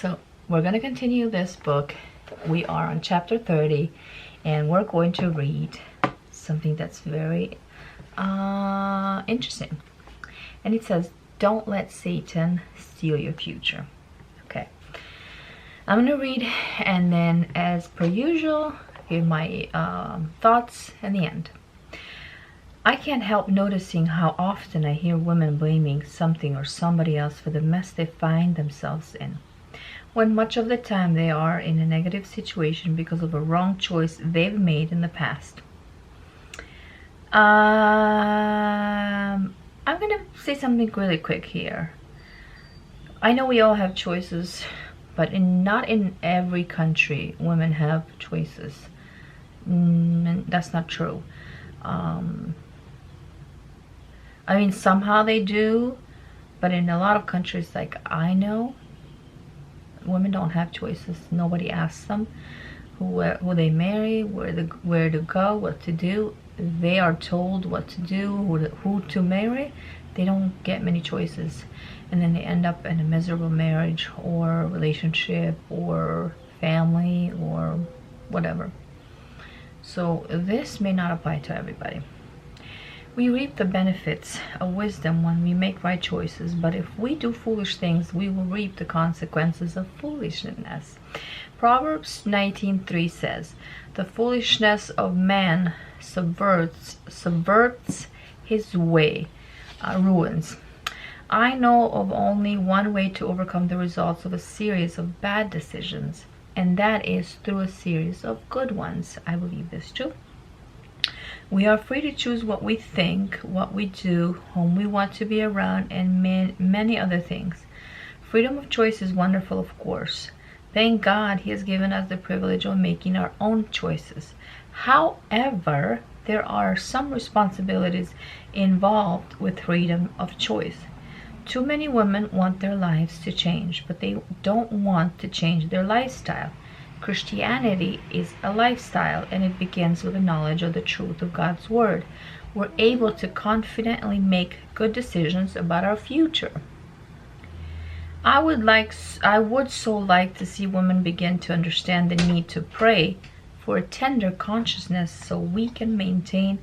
So we're going to continue this book. We are on chapter 30, and we're going to read something that's very interesting. And it says, don't let Satan steal your future. Okay. I'm going to read, and then as per usual, give my thoughts at the end. I can't help noticing how often I hear women blaming something or somebody else for the mess they find themselves in, when much of the time they are in a negative situation because of a wrong choice they've made in the past. I'm going to say something really quick here. I know we all have choices, but not in every country women have choices. That's not true. I mean, somehow they do, but in a lot of countries, like I know, women don't have choices. Nobody asks them who they marry, where to go, what to do. They are told what to do, who to marry. They don't get many choices, and then they end up in a miserable marriage or relationship or family or whatever. So this may not apply to everybody. We reap the benefits of wisdom when we make right choices, but if we do foolish things, we will reap the consequences of foolishness. Proverbs 19:3 says, "The foolishness of man subverts his way, ruins." I know of only one way to overcome the results of a series of bad decisions, and that is through a series of good ones. I believe this too. We are free to choose what we think, what we do, whom we want to be around, and many other things. Freedom of choice is wonderful, of course. Thank God He has given us the privilege of making our own choices. However, there are some responsibilities involved with freedom of choice. Too many women want their lives to change, but they don't want to change their lifestyle. Christianity is a lifestyle, and it begins with the knowledge of the truth of God's Word. We're able to confidently make good decisions about our future. I would so like to see women begin to understand the need to pray for a tender consciousness so we can maintain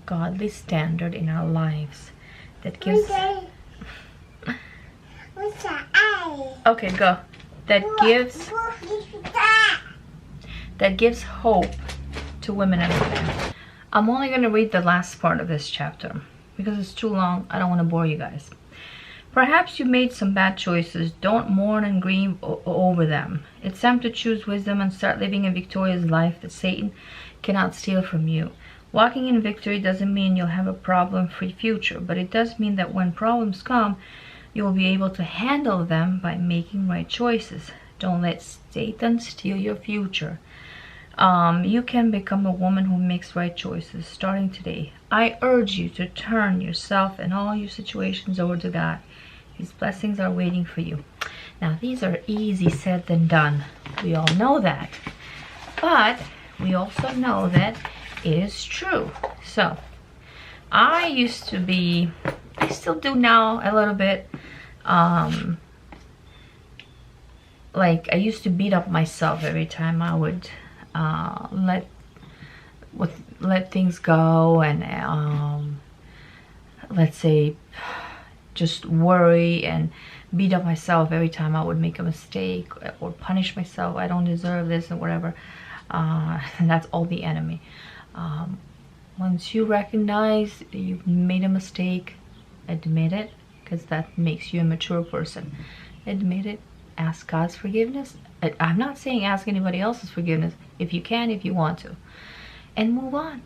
godly standard in our lives. That gives... Okay, go. That gives hope to women everywhere. I'm only going to read the last part of this chapter because it's too long. I don't want to bore you guys. Perhaps you made some bad choices. Don't mourn and grieve over them. It's time to choose wisdom and start living a victorious life that Satan cannot steal from you. Walking in victory doesn't mean you'll have a problem-free future, but it does mean that when problems come, you will be able to handle them by making right choices. Don't let Satan steal your future. You can become a woman who makes right choices starting today. I urge you to turn yourself and all your situations over to God. His blessings are waiting for you. Now, these are easy said than done. We all know that. But we also know that it is true. So, I used to be, I still do now a little bit, like I used to beat up myself every time I would let things go, and let's say just worry and beat up myself every time I would make a mistake or punish myself. I don't deserve this and whatever. And that's all the enemy. Once you recognize you've made a mistake, admit it, because that makes you a mature person. Admit it. Ask God's forgiveness. I'm not saying ask anybody else's forgiveness. If you can, if you want to. And move on.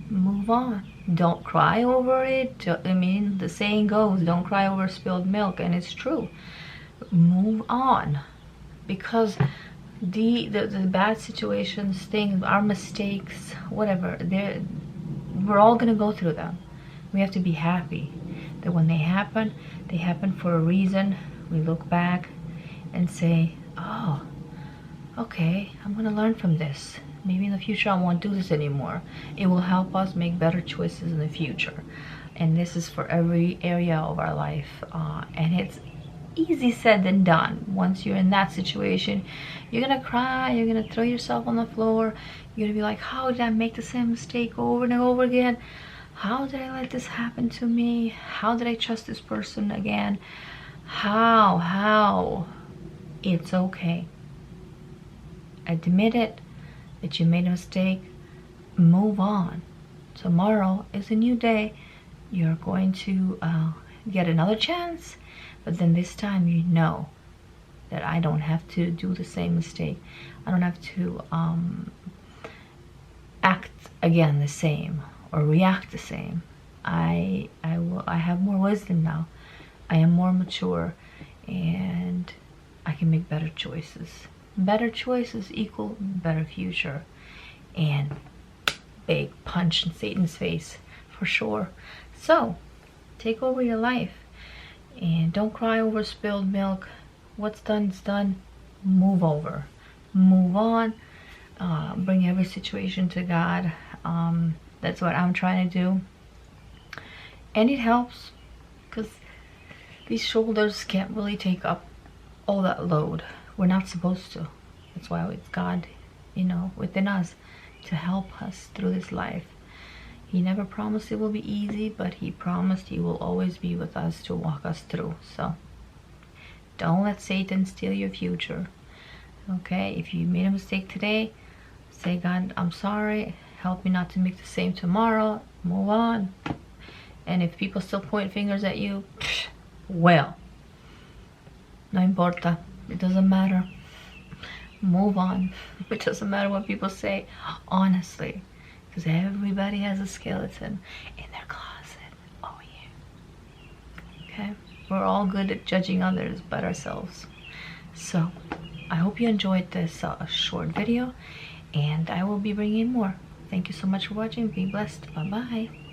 Move on. Don't cry over it. I mean, the saying goes, don't cry over spilled milk. And it's true. Move on. Because the bad situations, things, our mistakes, whatever, we're all going to go through them. We have to be happy that when they happen for a reason. We look back and say, oh, okay, I'm going to learn from this. Maybe in the future I won't do this anymore. It will help us make better choices in the future. And this is for every area of our life. And easy said than done. Once you're in that situation, you're gonna cry, you're gonna throw yourself on the floor, you're gonna be like, how did I make the same mistake over and over again? How did I let this happen to me? How did I trust this person again? How? It's okay. Admit it, that you made a mistake. Move on. Tomorrow is a new day. You're going to get another chance, but then this time you know that I don't have to do the same mistake. I don't have to act again the same or react the same. I have more wisdom now. I am more mature, and I can make better choices. Better choices equal better future, and big punch in Satan's face for sure. So take over your life, and don't cry over spilled milk. What's done is done. Move over, move on. Bring every situation to God. That's what I'm trying to do, and it helps, because these shoulders can't really take up all that load. We're not supposed to. That's why it's God, you know, within us to help us through this life. He never promised it will be easy, but he promised he will always be with us to walk us through. So don't let Satan steal your future. Okay, if you made a mistake today, say, God, I'm sorry. Help me not to make the same tomorrow. Move on. And if people still point fingers at you, well, no importa. It doesn't matter. Move on. It doesn't matter what people say, honestly, because everybody has a skeleton in their closet. Oh yeah. Okay, we're all good at judging others but ourselves. So I hope you enjoyed this short video, and I will be bringing more. Thank you so much for watching. Be blessed. Bye bye.